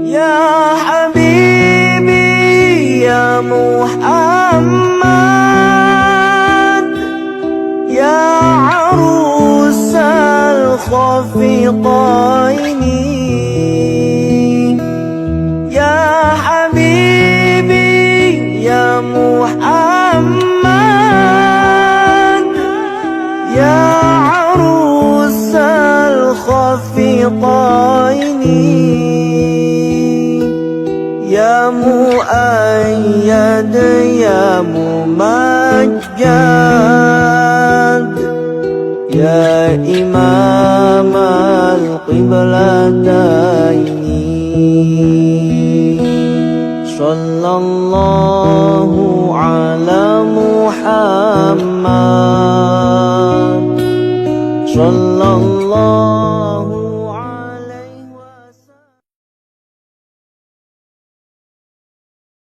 يا حبيبي يا محمد، يا عروس الخفيقين، يا حبيبي يا محمد، يا عروس الخفيقين، يا مؤيد يا ممجد، يا إمام القبلتين.